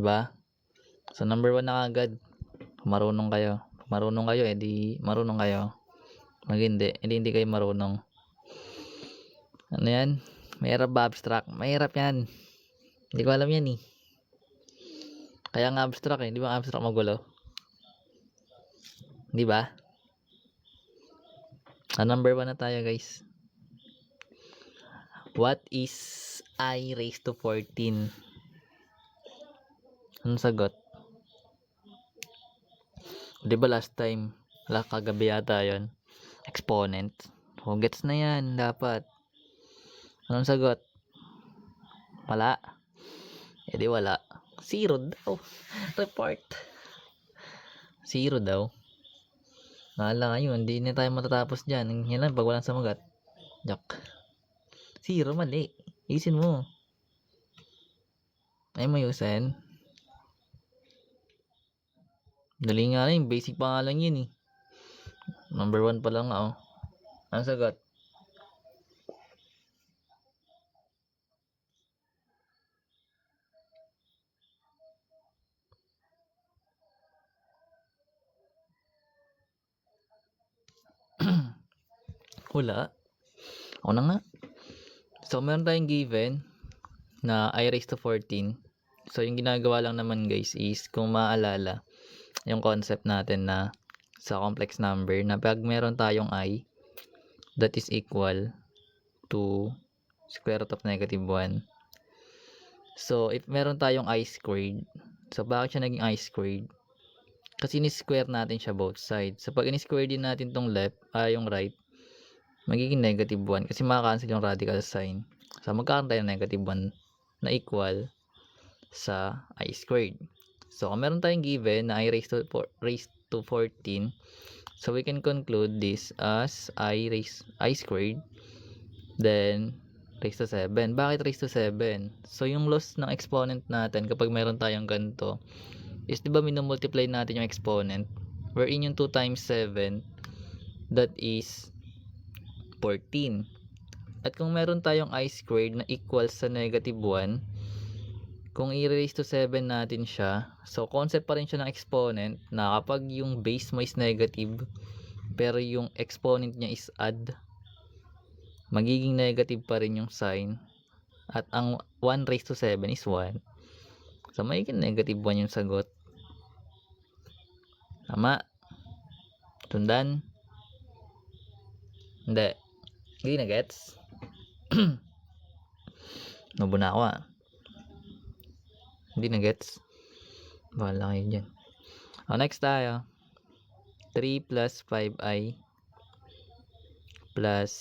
Diba? So, number 1 na agad. Kung marunong kayo. Kung marunong kayo, edi marunong kayo. Mag hindi kayo marunong. Ano yan? Mahirap ba abstract? Mahirap yan. Hindi ko alam yan eh. Kaya nga abstract eh. Di ba abstract magulo? Di ba? Number 1 na tayo guys. What is I raised to 14? Anong sagot? Di ba last time? Kagabi yata yun. Exponent. So, gets na yan. Dapat. Anong sagot? Wala. Di wala. 0 daw. Report. 0 daw. Naala ngayon, hindi na tayo matatapos dyan. Yan lang, pag walang samagat. Joke. 0, mali. Isin mo. Ay mo yusin. Dali nga lang, basic pa nga lang yun eh. Number 1 pa lang nga oh. Ang sagot? Wala. Ako na nga. So, meron tayong given na I raised to 14. So, yung ginagawa lang naman guys is kung maaalala yung concept natin na sa complex number na pag meron tayong I that is equal to square root of negative 1. So, if meron tayong I squared, so bakit siya naging I squared? Kasi ni-square natin siya both sides. So, pag ni-square din natin tong left, yung right, magiging negative 1 kasi makakancel yung radical sign. So, magkakaroon tayo ng negative 1 na equal sa I squared. So, kung meron tayong given na I raised to 14, so we can conclude this as I squared, then raised to 7. Bakit raised to 7? So, yung loss ng exponent natin kapag meron tayong ganito is, di ba minumultiply natin yung exponent? Wherein yung 2 times 7, that is 14. At kung meron tayong I squared na equal sa negative 1, kung i-raise to 7 natin siya, so concept pa rin siya ng exponent na kapag yung base mo is negative, pero yung exponent niya is odd, magiging negative pa rin yung sign. At ang 1 raised to 7 is 1. So, magiging negative 1 yung sagot. Tama? Tundan? Hindi. Hindi na gets? Nubo na ako ah. Hindi na gets? Bahala kayo dyan. Next tayo. 3 plus 5i plus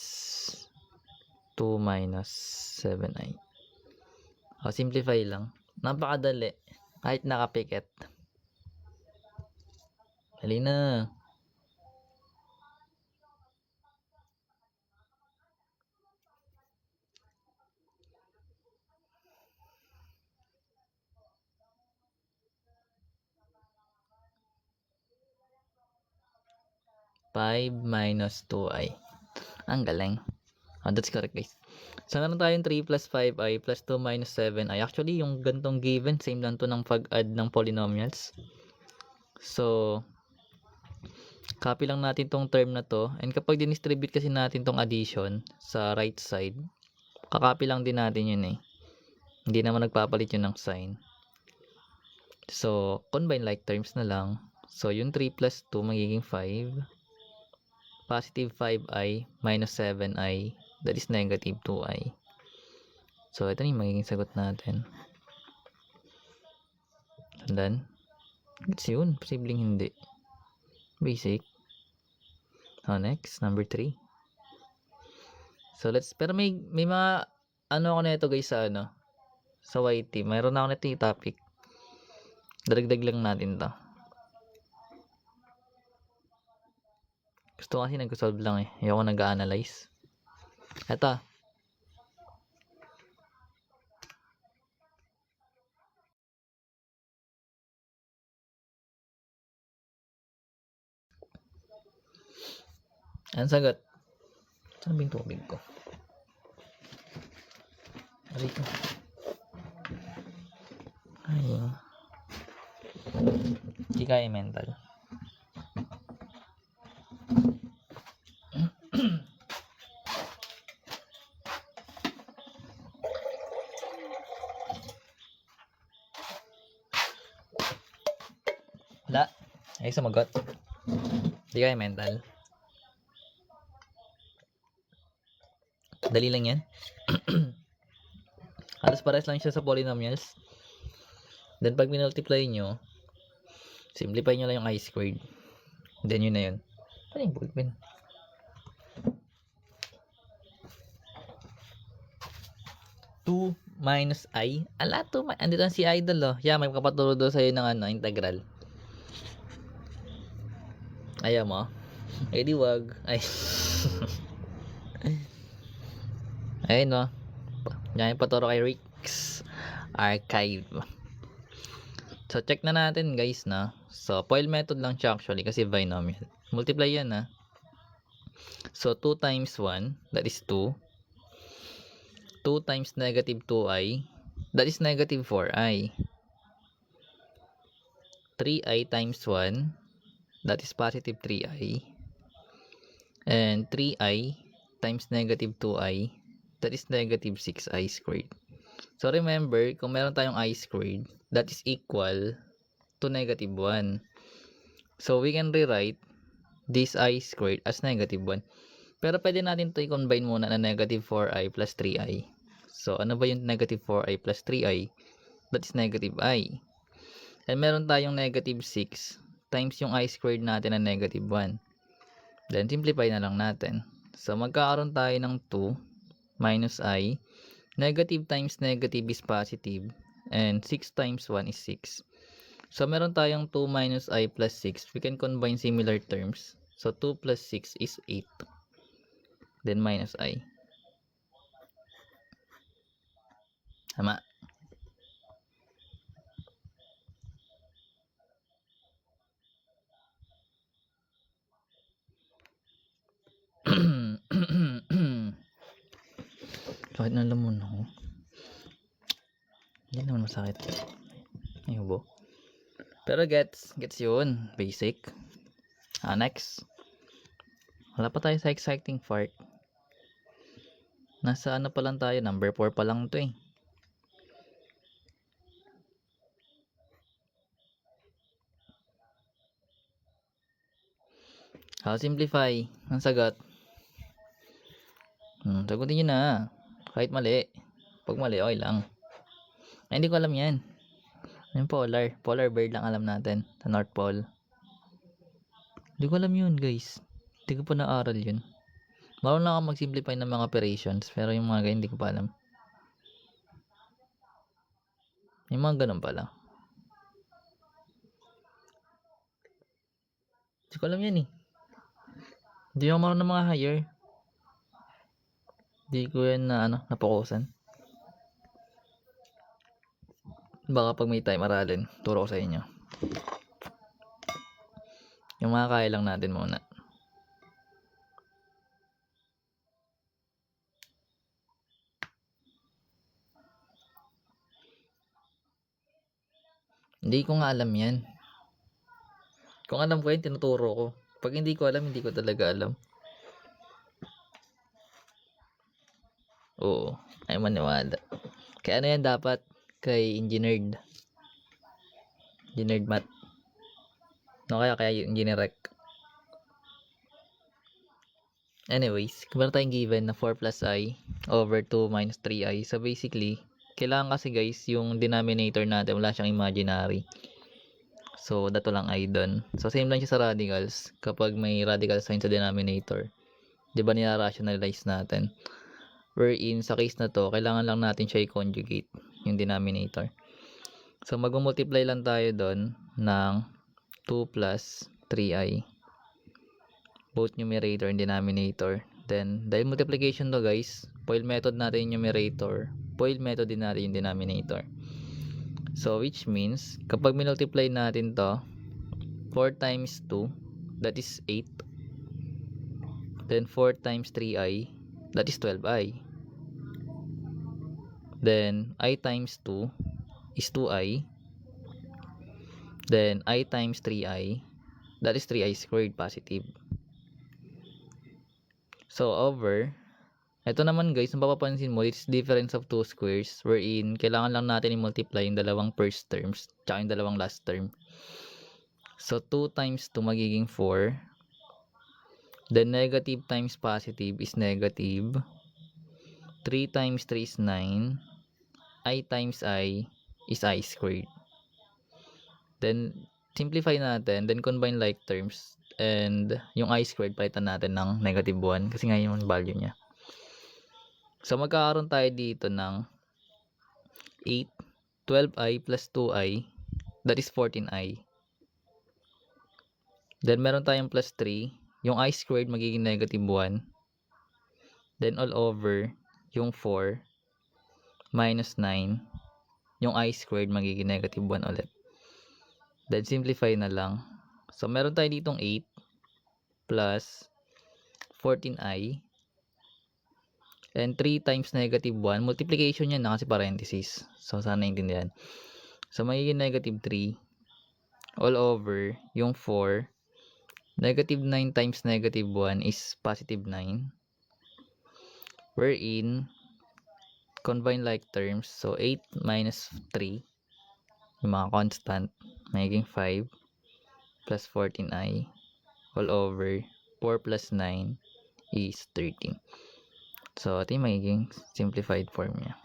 2 minus 7i. Simplify lang. Napakadali. Kahit nakapikit. Dali na. Five minus 2i. Ang galing. That's correct guys. So, meron tayong 3 plus 5i plus 2 minus 7i. Actually, yung gantong given, same lang to ng pag-add ng polynomials. So, copy lang natin tong term na to. And kapag dinistribute kasi natin tong addition sa right side, kakopy lang din natin yun eh. Hindi naman nagpapalit yun ng sign. So, combine like terms na lang. So, yung 3 plus 2 magiging 5. Positive 5i minus 7i, that is negative 2i. So, ito na yung magiging sagot natin. And then, it's yun. Posibleng hindi. Basic. Next, number 3. So, pero may mga, ako na ito guys sa sa YT. Mayroon na ako na ito yung topic. Daragdag lang natin to. Gusto kasi nag-solve lang eh. Ayoko nag-analyze. Ito. Ang sagot. Saan ba yung tubig ko? Rito. Ayun. Hindi kaya mental. Wala. Ay, sumagot. Hindi kaya mental. Dali lang yan. Halos pares lang siya sa polynomials. Then, pag minultiply nyo, simplify nyo lang yung I squared. Then, yun na yun. Ano yung ballpen? Two minus I. Ala, andito si Idol, oh. Yeah, may kapaturo daw sa'yo ng integral. Ayaw mo? Eh, di wag. Ay. Ayun, no. Yan yung paturo kay Rick's Archive. So, check na natin, guys, na. So, FOIL method lang siya actually kasi binomial. Multiply yan, na. So, 2 times 1, that is 2. 2 times negative 2i, that is negative 4i. 3i times 1, that is positive 3i. And 3i times negative 2i, that is negative 6i squared. So, remember, kung meron tayong I squared, that is equal to negative 1. So, we can rewrite this I squared as negative 1. Pero pwede natin ito i-combine muna na negative 4i plus 3i. So, ano ba yung negative 4i plus 3i? That is negative I. And meron tayong negative 6 times yung I squared natin na negative 1. Then, simplify na lang natin. So, magkakaroon tayo ng 2 minus I. Negative times negative is positive. And 6 times 1 is 6. So, meron tayong 2 minus I plus 6. We can combine similar terms. So, 2 plus 6 is 8. Then, minus I. Tama. Kahit na lamon ako. Hindi naman masakit. Ay, hubo. Pero gets yun. Basic. Next. Wala pa tayo sa exciting part. Nasa ano pa lang tayo? Number 4 pa lang to eh. How simplify? Ang sagot. Sagutin nyo na. Kahit mali. Pag mali, okay lang. Ay, hindi ko alam yan. Yung polar. Polar bear lang alam natin. Sa North Pole. Hindi ko alam yun, guys. Hindi ko pa naaral yun. Marunong lang ako mag-simplify ng mga operations. Pero yung mga ganyan, hindi ko pa alam. Yung mga ganun pala. Hindi ko alam yan eh. Hindi ako marunong ng mga higher. Hindi ko yan na napokusan. Baka pag may time aralin, turo ko sa inyo. Yung mga kaya lang natin muna. Hindi ko nga alam yan. Kung alam ko yan, tinuturo ko. Pag hindi ko alam, hindi ko talaga alam. Oo, ay maniwala. Kaya ano yan dapat kay engineered math. No, kaya engineer rec. Anyways, kung meron tayong given na 4 plus I over 2 minus 3I. So basically, kailangan kasi guys, yung denominator natin, wala siyang imaginary. So, dato lang I doon. So, same lang siya sa radicals. Kapag may radical sign sa denominator, di ba nira-rationalize natin? Wherein, sa case na to, kailangan lang natin siya i-conjugate, yung denominator. So, mag-multiply lang tayo doon ng 2 plus 3i. Both numerator and denominator. Then, dahil multiplication to guys, FOIL method natin yung numerator. FOIL method din natin yung denominator. So, which means, kapag minultiply natin to, 4 times 2, that is 8. Then, 4 times 3i, that is 12i. Then, I times 2 is 2i. Then I times 3i, that is 3i squared positive. So over, ito naman guys, mapapansin mo, it's difference of two squares wherein kailangan lang natin i-multiply yung dalawang first terms tsaka yung dalawang last term. So 2 times 2 magiging 4. Then negative times positive is negative. 3 times 3 is 9. I times I is I squared. Then simplify natin, then combine like terms, and yung I squared palitan natin ng negative 1 kasi nga yung value niya. So magkakaroon tayo dito ng 8, 12i plus 2i, that is 14i. Then meron tayong plus 3, yung I squared magiging negative 1. Then all over, yung 4 minus 9, yung I squared magiging negative 1 ulit. Then simplify na lang. So meron tayo ditong 8 plus 14i. And 3 times negative 1, multiplication yan na kasi parenthesis. So sana intindihan. So magiging negative 3 all over yung 4. Negative 9 times negative 1 is positive 9. Wherein, combine like terms. So 8 minus 3, yung mga constant, magiging 5 plus 14i all over 4 plus 9 is 13. So ito yung magiging simplified form niya.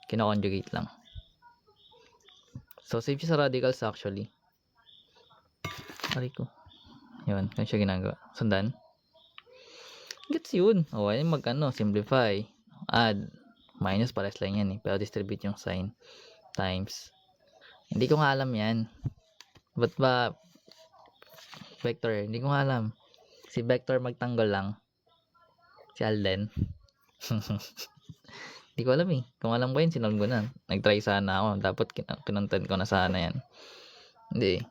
Kino-conjugate lang. So save siya sa radicals actually. Aray ko. Yun, kaya siya ginagawa. Sundan. Gets yun. O, ayun simplify. Add. Minus pares lang yan eh. Pero distribute yung sign. Times. Hindi ko nga alam yan. Ba't ba vector? Hindi ko nga alam. Si vector magtanggol lang. Si Alden. Hindi ko alam eh. Kung alam ko yun, sinolve ko na. Nag-try sana ako. Dapat kinontent ko na sana yan. Hindi.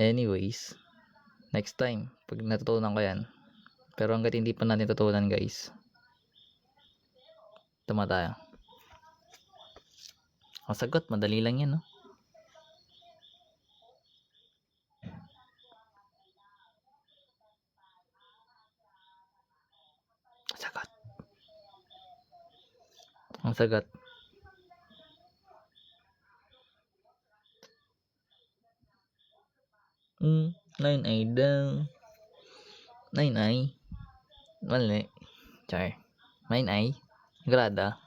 Anyways. Next time. Pag natutunan ko yan. Pero hanggat hindi pa natin tutunan guys. Tama tayo. Ang sagot. Madali lang yan no. Sagot. Ang sagot. Nine ay daw. 9i. Mali. Char. 9i. Grada.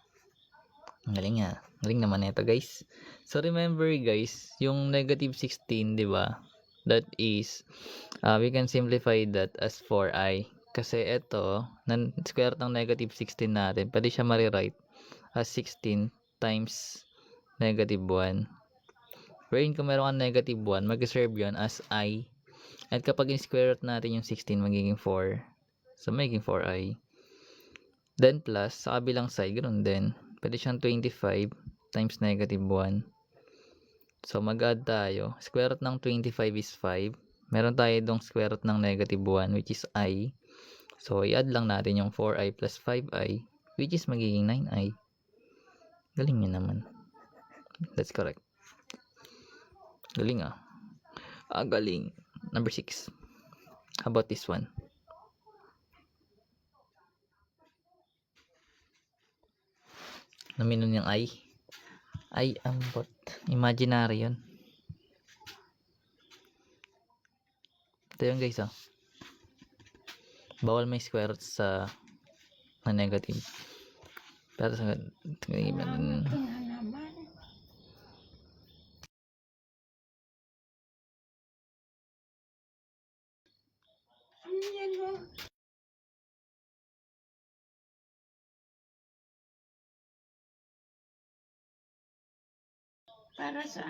Ang galing nga. Galing naman ito guys. So remember guys, yung negative 16, di ba? That is, we can simplify that as 4i. Kasi ito, square ng negative 16 natin, pwede siya ma-rewrite as 16 times negative 1. Wherein kung meron kang negative 1, mag-reserve yun as I. At kapag in-square root natin yung 16, magiging 4. So, magiging 4i. Then plus, sa kabilang side, ganoon din. Pwede siyang 25 times negative 1. So, mag-add tayo. Square root ng 25 is 5. Meron tayo dong square root ng negative 1, which is I. So, i-add lang natin yung 4i plus 5i, which is magiging 9i. Galing nyo naman. That's correct. Galing ah. Galing. Number 6. How about this one? Naminon yung I. Ay, ambot. Imaginary yun. Ito yun guys oh. Bawal may square root sa negative. Pero sa para sa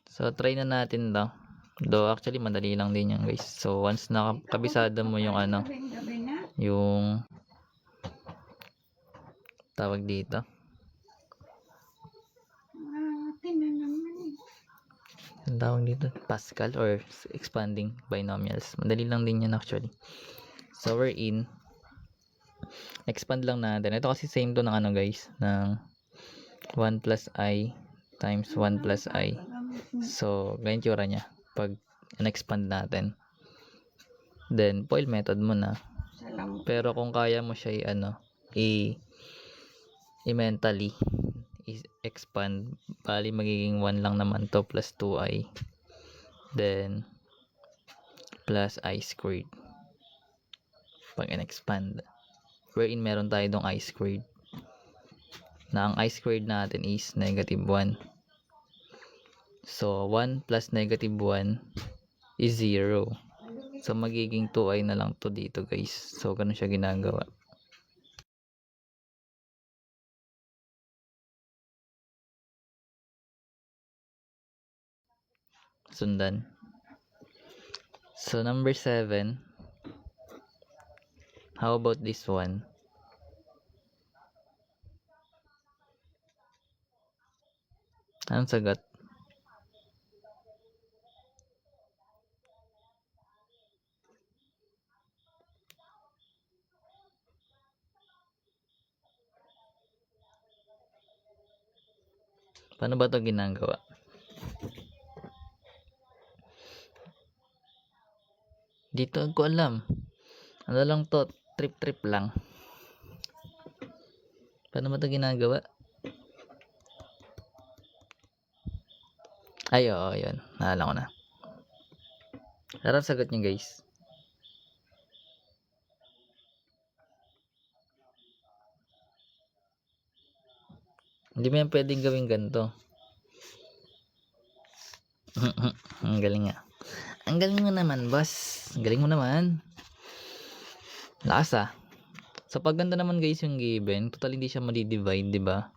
So try na natin daw. Though actually madali lang din yan guys. So once nakabisado mo yung yung tawag dito. Ang tawag dito, Pascal or expanding binomials. Madali lang din yan actually. So we're in. expand lang natin. Ito kasi same to ng ano guys, ng 1 plus I times 1 plus I. So, ganyan tsura niya pag in-expand natin. Then, FOIL method mo na. Pero kung kaya mo siya i-mentally expand, bali magiging 1 lang naman to plus 2i. Then, plus I squared. Pag in-expand. Wherein meron tayo dong I squared. Na ang I squared natin is negative 1. So, 1 plus negative 1 is 0. So, magiging 2i na lang to dito guys. So, ganun siya ginagawa. Sundan. So, number 7. How about this one? Anong sagot? Paano ba ito ginagawa? Dito ko alam. Ano lang to? Trip lang. Paano ba ito ginagawa? Ay, oo, yun. Naalala ko na. Harap sagot niyo guys. Hindi mo yan pwedeng gawin ganito. Ang galing nga. Ang galing mo naman, boss. Ang galing mo naman. Lakas ah. Sa pagganda naman guys yung given, total hindi siya madi-divide, di ba?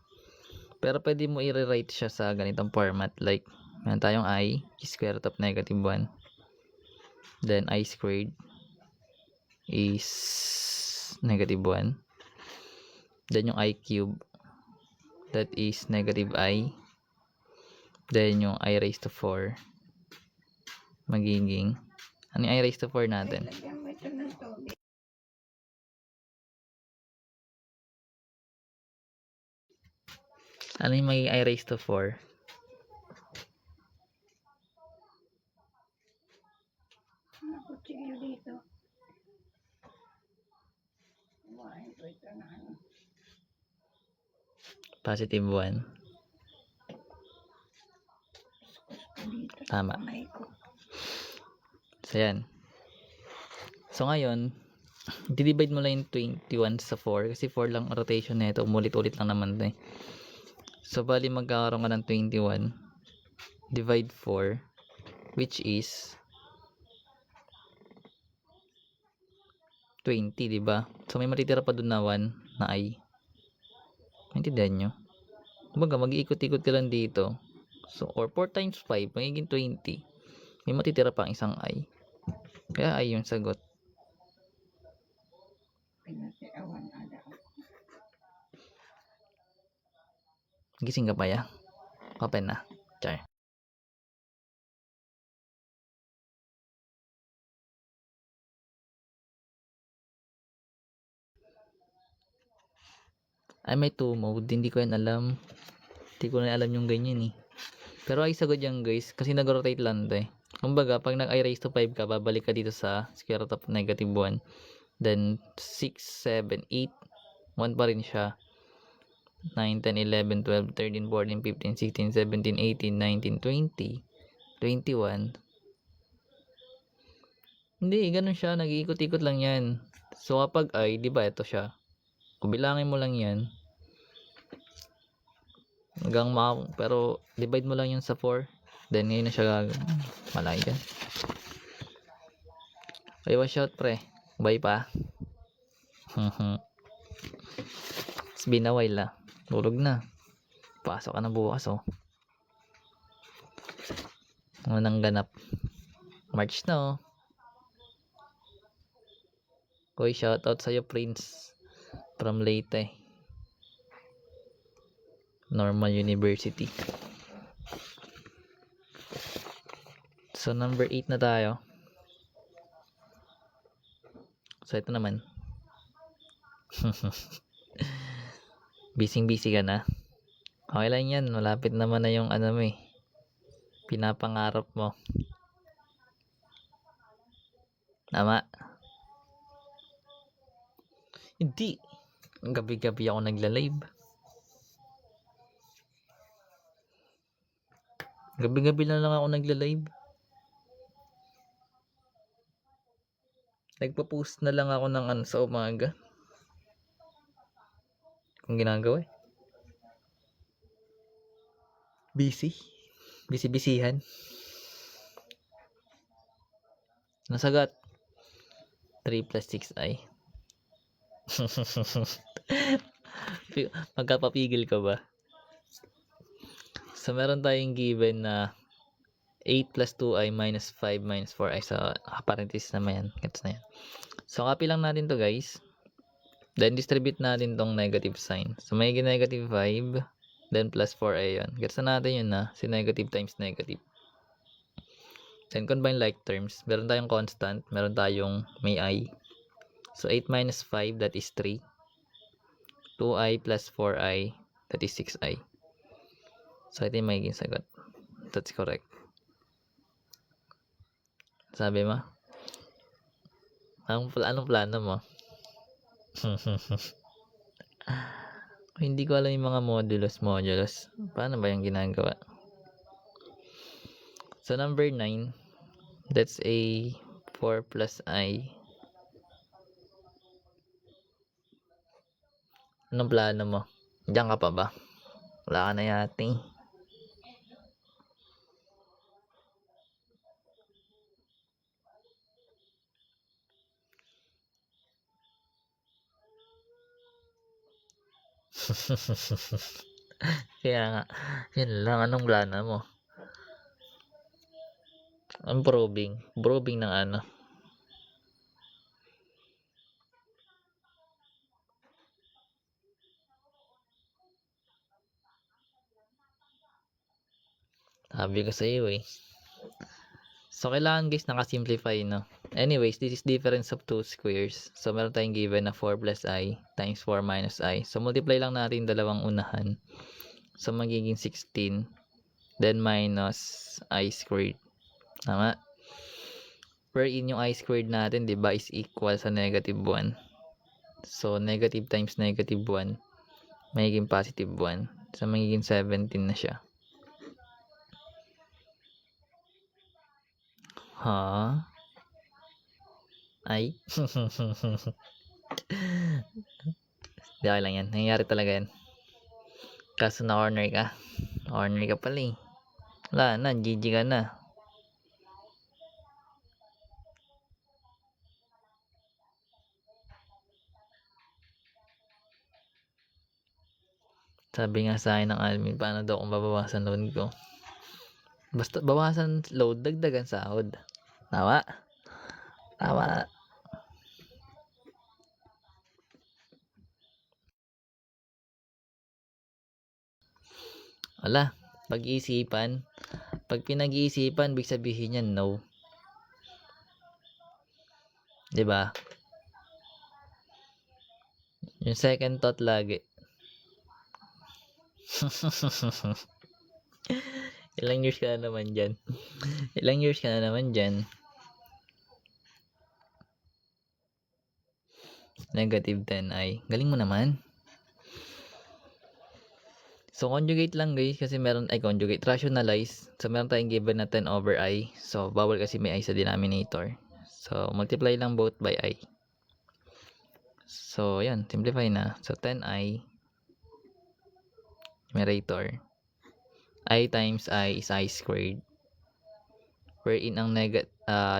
Pero pwede mo i-rewrite siya sa ganitong format. Like, meron tayong I, square root of negative 1. Then, I squared is negative 1. Then, yung I cube, that is negative I. Then, yung I raised to 4, magiging, ano yung I raised to 4 natin? Ano yung magiging I raised to 4? Positive 1. Tama. So, yan. So, ngayon, divide mo lang yung 21 sa 4 kasi 4 lang rotation na ito. Umulit-ulit lang naman ito eh. So, bali magkakaroon ka ng 21 divide 4 which is 20, diba? So, may matitira pa dun na 1 na I. Maintindihan nyo? Kumbaga, mag-iikot-ikot ka lang dito. So, or 4 times 5, magiging 20. May matitira pang isang I. Kaya I yung sagot. Gising ka pa ya? Open na. Char. Ay, may 2 mode. Hindi ko yan alam. Hindi ko na alam yung ganyan eh. Pero ay sagot yan guys. Kasi nag-rotate lang ito eh. Kumbaga, pag nag-I raised to 5 ka, babalik ka dito sa square root of negative 1. Then, 6, 7, 8. 1 pa rin siya. 9, 10, 11, 12, 13, 14, 15, 16, 17, 18, 19, 20, 21. Hindi, ganun siya. Nag-iikot-ikot lang yan. So, kapag I, di ba ito siya. Kubilangin mo lang yan. Hanggang pero divide mo lang yun sa 4. Then ngayon na siya malaki ka. Ay, watch out pre. Bye pa. It's been a while ah. Tulog na. Pasok ka na bukas oh. Unang ganap. March na oh. Koy, shoutout sa'yo Prince. From Leyte. Normal University. So number 8 na tayo. So ito naman. Busy ka na? Okay lang yan. Malapit naman na yung ano mo eh. Pinapangarap mo. Tama? Hindi. Gabi-gabi ako nagla-live. Gabi-gabi na lang ako nagla-live. Nagpo-post na lang ako ng ano sa umaga. Kung ginagawa eh. Busy. Busy-busyhan. Nasagat. 3 plus 6i. Magkapapigil ka ba? So, meron tayong given na 8 plus 2i minus 5 minus 4i. So, parenthesis naman yan. Gets na yan. So, copy lang natin to guys. Then, distribute natin tong negative sign. So, may negative 5. Then, plus 4i yun. Gets na natin yun na. Si negative times negative. Then, combine like terms. Meron tayong constant. Meron tayong may i. So, 8 minus 5, that is 3. 2i plus 4i, that is 6i. So, ito yung magiging sagot. That's correct. Sabi mo? Anong plano mo? Hindi ko alam yung mga modulus. Paano ba yung ginagawa? So, number 9, that's a 4 plus i. Anong plano mo? Diyan ka pa ba? Wala ka na yata eh. Kaya nga, yun lang. Anong plano mo? Ang probing ng ano? Sabi ko sa iyo eh. So, kailangan guys nakasimplify, no? Anyways, this is difference of two squares. So, meron tayong given na 4 plus i times 4 minus i. So, multiply lang natin dalawang unahan. So, magiging 16. Then, minus i squared. Tama? Wherein yung i squared natin, diba, is equal sa negative 1. So, negative times negative 1, magiging positive 1. So, magiging 17 na siya. Ha? Ay? Di, okay lang yan. Nangyayari talaga yan. Kaso na corner ka. Corner ka pala eh. Wala na, GG ka na. Sabi nga sa akin ng admin, paano daw kung babawasan load ko? Basta bawasan load, dagdagan sahod. Tama? Tama. Wala. Pag-iisipan. Pag pinag-iisipan, big sabihin yan, no. Diba? Yung second thought lagi. Ilang years ka na naman dyan? Ilang years ka na naman dyan? Negative 10i. Galing mo naman. So, conjugate lang guys kasi meron, conjugate, rationalize. So, meron tayong given na 10 over i. So, bawal kasi may i sa denominator. So, multiply lang both by i. So, yan, simplify na. So, 10i, numerator. I times i is i squared. Wherein ang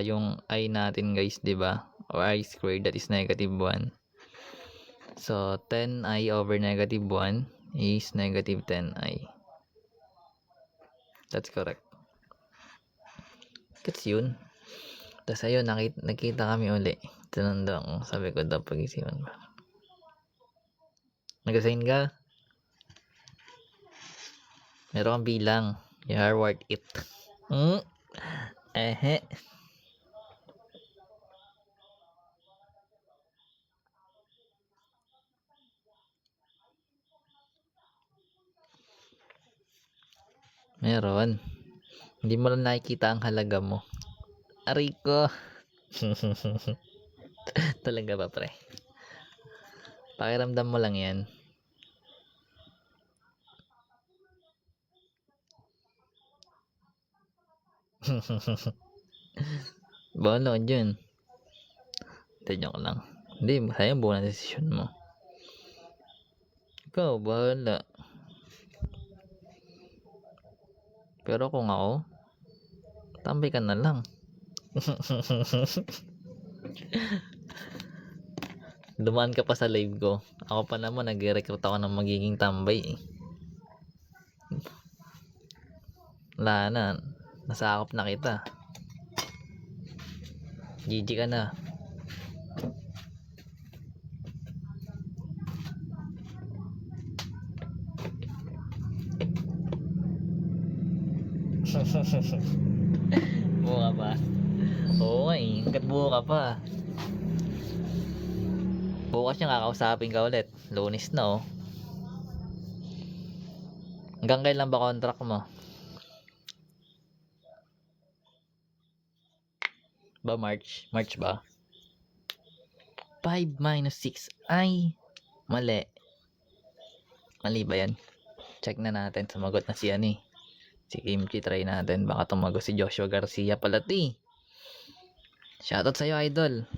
yung i natin guys, di ba? Or i squared, that is negative 1. So, 10i over negative 1 is negative 10i. That's correct. That's yun. Tapos ayun, nakita kami uli. Tinanda ko. Sabi ko daw pag-isipan ba. Nag-assign ka? Meron kang bilang. You are worth it. Ehe. Meron. Hindi mo lang nakikita ang halaga mo. Aray ko. Talaga ba, pre? Pakiramdam mo lang yan. Bahala ka dyan. Joke lang. Hindi, sayang buo na desisyon mo. Ikaw, bahala. Pero kung ako, tambay ka na lang. Dumaan ka pa sa live ko. Ako pa naman, nag-recruit ako ng magiging tambay eh. Wala na. Nasakop na kita. GG ka na. Buo ka pa? Oo nga eh. Hanggat buo ka pa. Bukas niya kakausapin ka ulit. Lunes na oh. Hanggang kailan ba contract mo? Ba March? March ba? 5 minus 6 ay mali. Mali ba yan? Check na natin. Sumagot na si ano eh. Si Kimchi, try natin. Baka tumago si Joshua Garcia pala ti. Shoutout sa'yo, idol.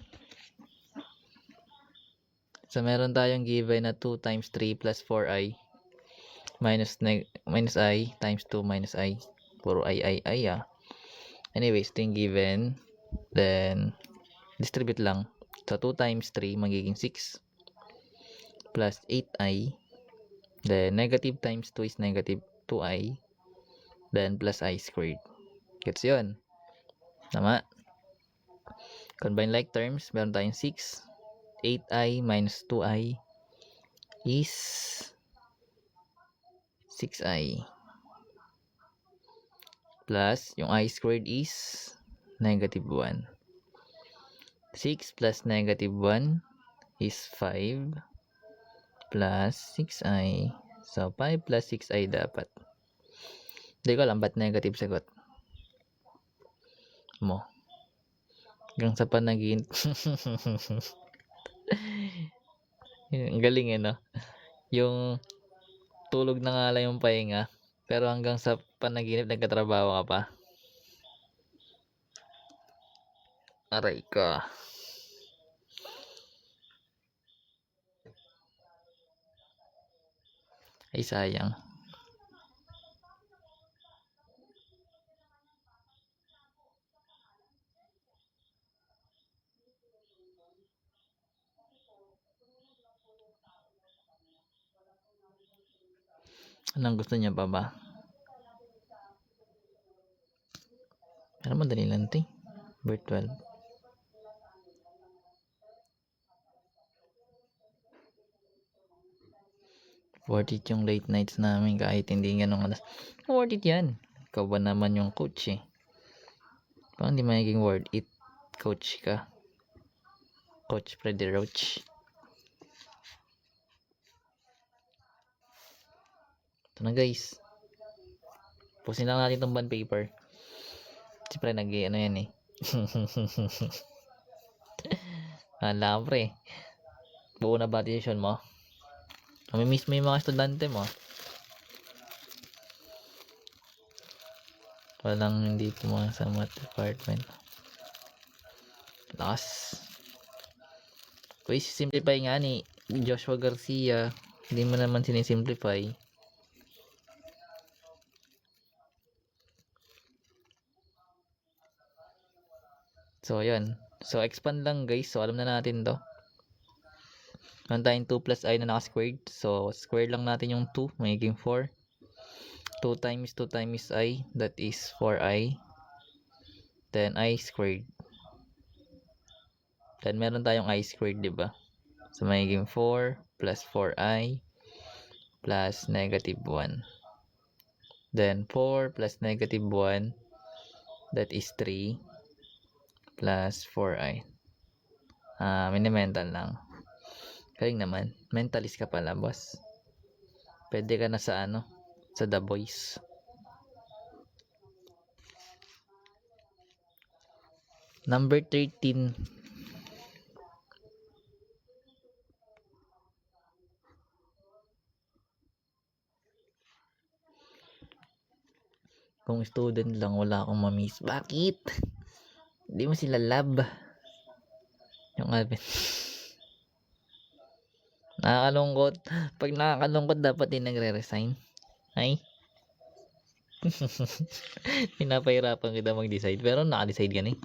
So, meron tayong given na 2 times 3 plus 4i minus I times 2 minus I. Puro I ah. Anyways, ito yung given. Then, distribute lang. So, 2 times 3 magiging 6 plus 8i. Then, negative times 2 is negative 2i. Then, plus I squared. Gets yun? Tama? Combine like terms, meron tayong 6. 8i minus 2i is 6i. Plus, yung I squared is negative 1. 6 plus negative 1 is 5 plus 6i. So, 5 plus 6i dapat. Hindi ko alam ba't negative sagot mo. Hanggang sa panaginip. Ang galing eh, no? Yung tulog na nga lang yung pahinga. Pero hanggang sa panaginip, nagkatrabaho ka pa. Aray ka. Ay, sayang. Anong gusto niya pa ba? Pero madali lang ito eh. Virtual. Worth it yung late nights namin kahit hindi ganun alas. Worth it yan. Ikaw ba naman yung coach eh. Parang hindi magiging worth it. Coach ka. Coach Freddy Roach. Ito na guys. Pusin lang natin itong bond paper. Siyempre ano yan eh. Hala pre. Buo na ba decision mo? Mamimiss mo yung mga estudyante mo. Walang hindi pumunta sa math department. Lakas. Uy, simplify nga ni Joshua Garcia. Hindi mo naman sinisimplify. So, yun. So, expand lang guys. So, alam na natin to. Meron tayong 2 plus I na naka-squared. So, square lang natin yung 2. Magiging 4. 2 times I. That is 4i. Then, I squared. Then, meron tayong I squared, diba? So, magiging 4 plus 4i plus negative 1. Then, 4 plus negative 1. That is 3 plus 4i. Mini-mental lang. Galing naman. Mentalist ka pala, boss. Pwede ka na sa sa The Boys. Number 13. Kung student lang, wala akong mamiss. Bakit? Hindi mo sila love. Yung Alvin. Nakakalungkot. Pag nakakalungkot, dapat din nagre-resign. Ay? Pinapahirapan kita mag-decide. Pero naka-decide ka na eh.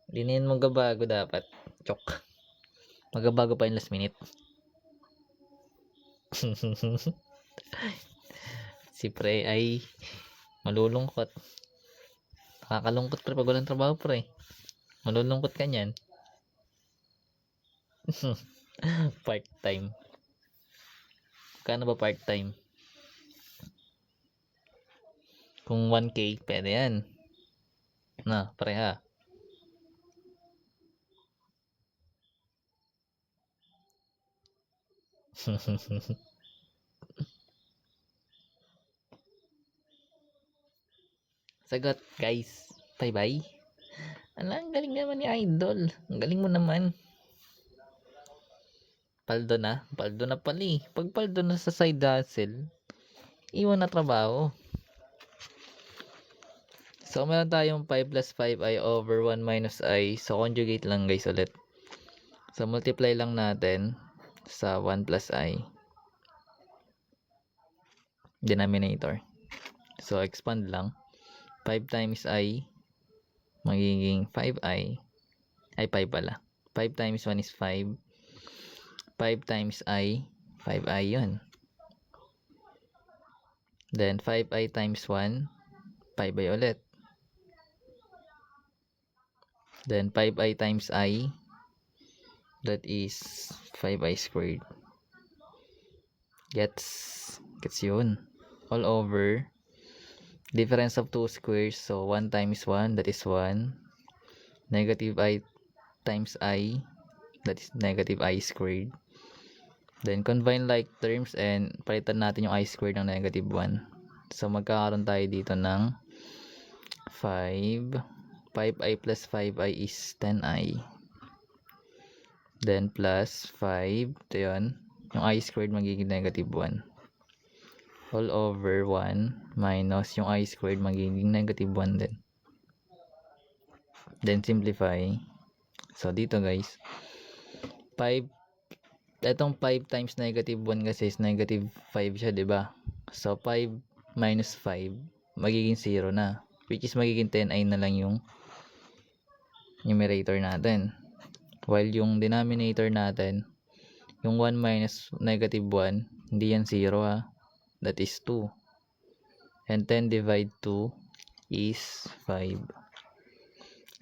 Hindi na yun magbabago dapat. Chok. Magbabago pa yung last minute. Si pre ay malulungkot. Nakakalungkot pre pag walang trabaho pre. Malulungkot ka niyan. Part-time. Kano ba part-time? Kung 1K, pwede yan. Na, pre ha. Sagot, guys. Bye-bye. Ang galing naman ni Idol. Ang galing mo naman. Paldo na pala eh. Pag paldo na sa side hustle, iwan na trabaho. So, meron tayong 5 plus 5i over 1 minus i. So, conjugate lang guys ulit. So, multiply lang natin sa 1 plus i. Denominator. So, expand lang. 5 times i magiging 5i. Ay, 5 pala. 5 times 1 is 5. 5 times i, 5i yun. Then, 5i times 1, 5i ulit. Then, 5i times i, that is 5i squared. Gets yun. All over. Difference of 2 squares. So, 1 times 1, that is 1. Negative I times I, that is negative I squared. Then, combine like terms and palitan natin yung I squared ng negative 1. So, magkakaroon tayo dito ng 5. 5i plus 5i is 10i. Then, plus 5. Ito yun. Yung I squared magiging negative 1. All over 1 minus yung I squared magiging negative 1 din. Then, simplify. So, dito guys, 5, itong 5 times negative 1 kasi is negative 5 siya, diba? So, 5 minus 5, magiging 0 na. Which is magiging 10i na lang yung numerator natin. While yung denominator natin, yung 1 minus negative 1, hindi yan 0 ha. That is 2. And 10 divide 2 is 5.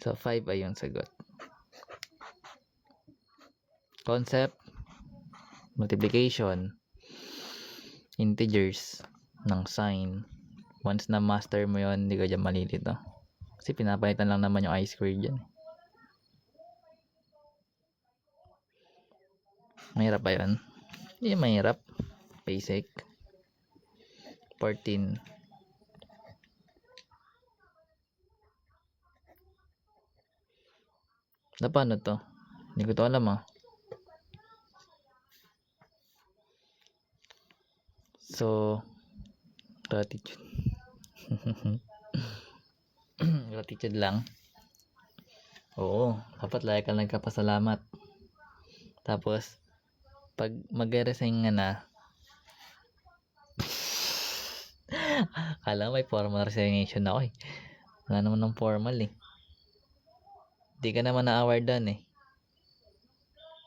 So, 5 ay yung sagot. Concept, multiplication, integers ng sign. Once na master mo yon, hindi ka dyan malilito. Kasi pinapalitan lang naman yung I squared dyan. Mahirap ba yun? Hindi mahirap. Basic. 14. Na paano to? Hindi ko to alam ah. So, gratitude. Gratitude lang. Oo, dapat lagi ka nagkapasalamat. Tapos, pag mag-resign nga na, kala may formal resignation ako eh. Wala naman ng formal eh. Di ka naman na-awardan eh.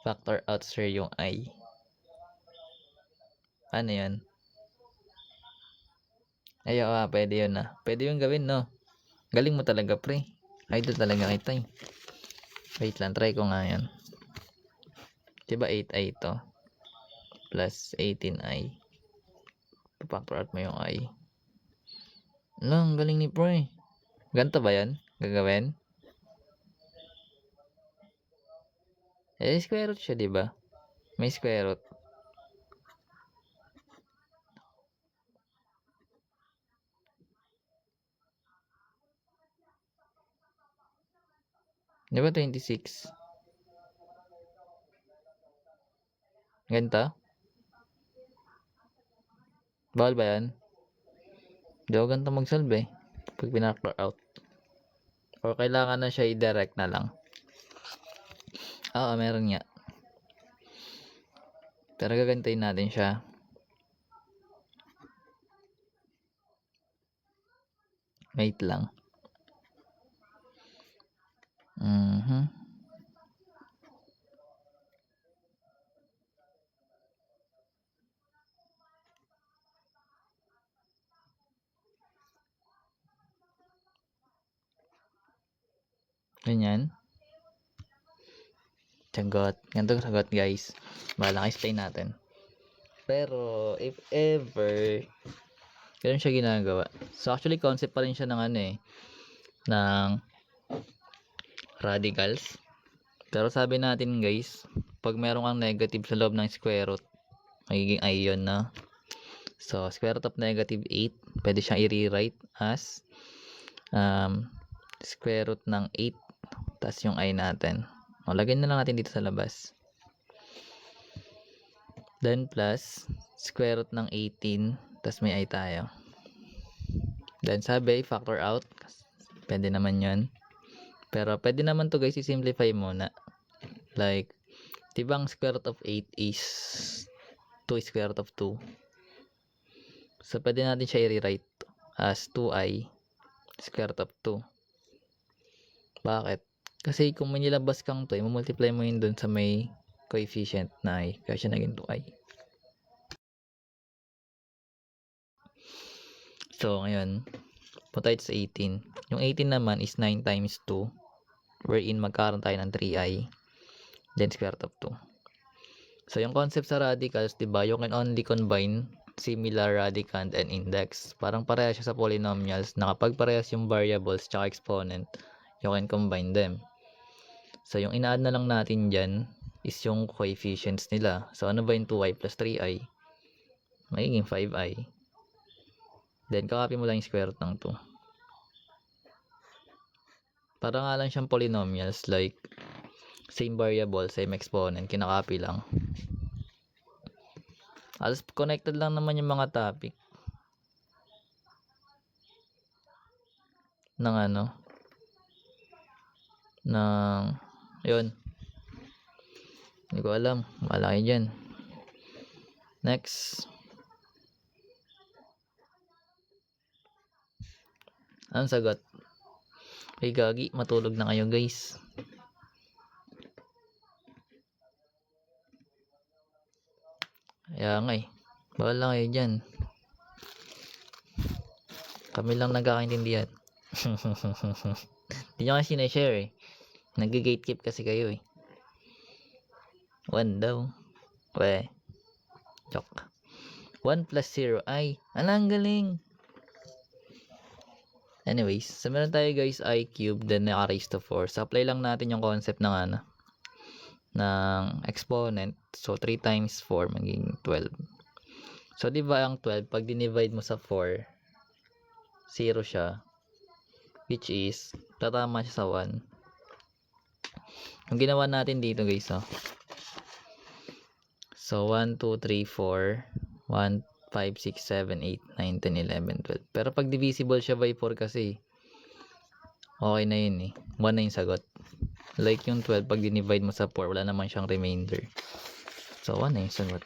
Factor out sir yung I. Ano yun? Ayaw pwede yun na. Pwede yun gawin no. Galing mo talaga pre. Idol talaga kita eh. Wait lang, try ko nga yan. Diba 8i to? Plus 18i. Factor out mo yung I. Lang, galing ni pre. Ganto ba yan? Gagawin? Eh, square root siya, diba? May square root. Di ba 26? Ganito? Bawal ba yan? Di ako ganito mag-solve pag pinaka out. O kailangan na siya i-direct na lang. Oo, meron nga. Pero gagantayin natin siya. Wait lang. Ganyan. Sagot. Ganito sagot guys. Bahala explain natin. Pero if ever ganun siya ginagawa. So actually concept pa rin siya ng ng radicals. Pero sabi natin guys, pag meron kang negative sa loob ng square root, magiging i yun na. So square root of negative 8, pwede siyang i-rewrite as square root ng 8 tas yung i natin. O, lagyan na lang natin dito sa labas. Then plus square root ng 18 tas may i tayo. Then sabi factor out, pwede naman yun. Pero pwede naman to guys i-simplify muna. Like, diba ang square root of 8 is 2 square root of 2. So pwede natin siya i-rewrite as 2i square root of 2. Bakit? Kasi kung may nilabas kang 2, multiply mo yun dun sa may coefficient na i. Kaya siya naging 2i. So, ngayon, punta tayo sa 18. Yung 18 naman is 9 times 2. Wherein magkaroon tayo ng 3i. Then square root of 2. So, yung concept sa radicals, diba, you can only combine similar radicand and index. Parang parehas siya sa polynomials na kapag parehas yung variables tsaka exponent, you can combine them. So, yung ina-add na lang natin dyan is yung coefficients nila. So, ano ba yung 2i plus 3i? Magiging 5i. Then, kakopy mo lang yung square root ng 2. Para nga lang siyang polynomials, like, same variable, same exponent, kinakopy lang. Alas, connected lang naman yung mga topic ng yun. Hindi ko alam. Malaki dyan. Next. Anong sagot? Ay gagi, matulog na kayo guys. Kaya nga bawal lang kayo dyan. Kami lang nagkakaintindihan. Hindi nyo kasi na-share Nag-gatekeep kasi kayo 1 daw. We. Joke. 1 plus 0 ay. Ang galing. Anyways, so meron tayo guys I cube then naka-raised to 4. So apply lang natin yung concept ng ng exponent. So 3 times 4 magiging 12. So di ba ang 12 pag dinivide mo sa 4, 0 siya. Which is tatama siya sa 1. Yung ginawa natin dito guys So 1, 2, 3, 4 1, 5, 6, 7, 8, 9, 10, 11, 12. Pero pag divisible siya by 4 kasi okay na yun 1 na yung sagot. Like yung 12 pag dinivide mo sa 4 wala naman siyang remainder. So 1 na yung sagot.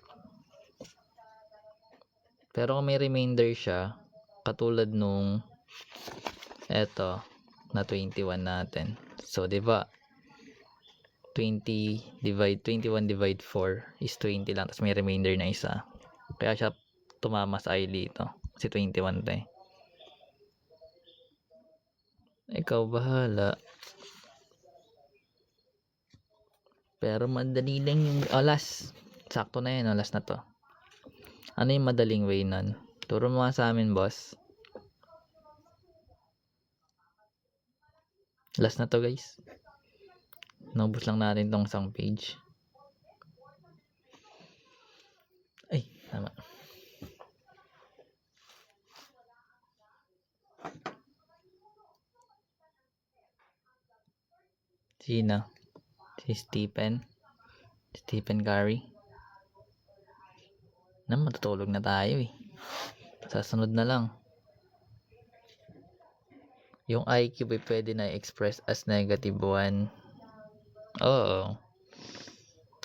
Pero kung may remainder siya katulad nung eto na 21 natin. So 'di ba 21 divide 4 is 20 lang tapos may remainder na isa. Kaya siya tumama sa i dito. Kasi 21 to Ikaw bahala. Pero madali lang yung last. Sakto na yun last na to. Ano yung madaling way nun? Turo mo sa amin boss. Last na to guys. Naubos lang natin tong isang page. Ay, tama. Sino? Si Stephen Curry. Matutulog na tayo eh. Sa sunod na lang. Yung IQ ay pwede na express as -1. Oo.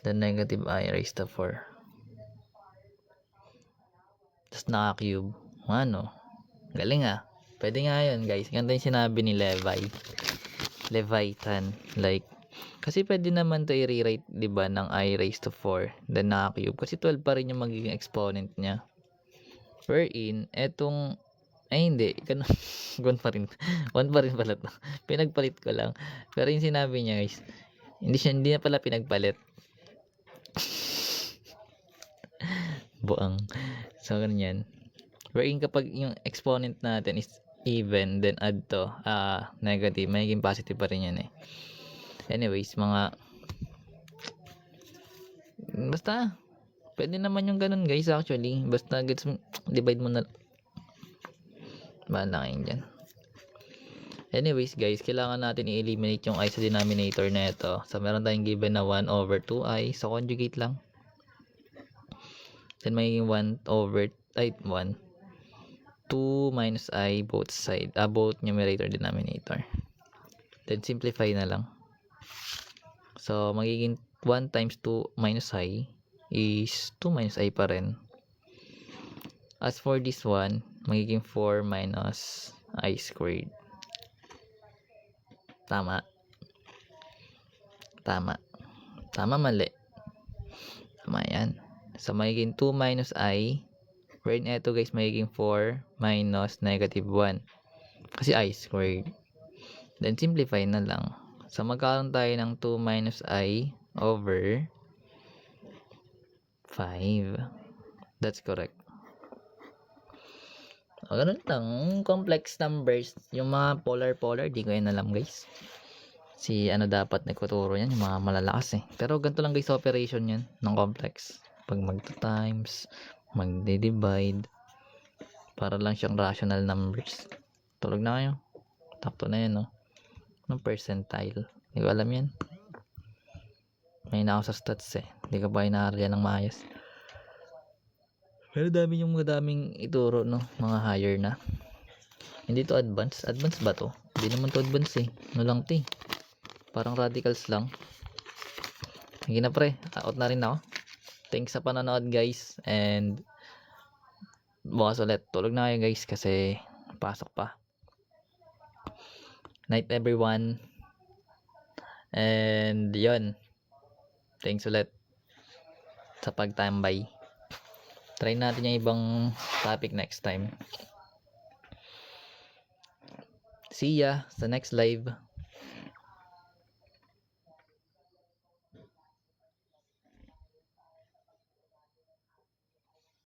The negative I raised to 4. Tapos naka-cube. Ano? Galing ah. Pwede nga yun guys. Ganda yung sinabi ni Leviathan. Like, kasi pwede naman to i-rewrite, diba, ng I raised to 4. Then naka-cube. Kasi 12 pa rin yung magiging exponent niya. Wherein, etong, ay hindi. 1 pa rin. 1 pa rin pala to. Pinagpalit ko lang. Pero yung sinabi niya guys, hindi na pala pinagpalit. Buang. So, ganyan. Wherein kapag yung exponent natin is even, then add to negative, magiging positive pa rin yan eh. Anyways, basta pwede naman yung ganun guys actually. Basta gets mo, divide mo na. Bahala kayo dyan. Anyways guys, kailangan natin i-eliminate yung I sa denominator na ito. So meron tayong given na 1 over 2i. So conjugate lang. Then magiging 1 2 minus I both numerator denominator. Then simplify na lang. So magiging 1 times 2 minus I is 2 minus I pa rin. As for this one, magiging 4 minus I squared. Tama. Mali. Tama yan. So magiging 2 minus I, wherein eto guys magiging 4 minus -1. Kasi I squared. Then simplify na lang. So magkaroon tayo ng 2 minus I over 5. That's correct. Ganun lang. Complex numbers. Yung mga polar, di ko yan alam guys. Dapat nagtuturo yan. Yung mga malalakas eh. Pero ganito lang guys operation yan ng complex. Pag magta-times, magde-divide. Para lang siyang rational numbers. Tulog na kayo. Takto na yan, no? Ng percentile. Hindi ko alam yan. May na ako sa stats eh. Hindi ka ba inaarya ng maayos? Pero daming ituro, no? Mga higher na. Hindi to advanced. Advanced ba to? Hindi naman to advanced eh. Ano lang to eh. Parang radicals lang. Sige na pre. Out na rin ako. Thanks sa panonood guys. And bukas ulit. Tulog na kayo guys kasi pasok pa. Night everyone. And yun. Thanks ulit sa pagtambay. Try natin yung ibang topic next time. See ya sa next live.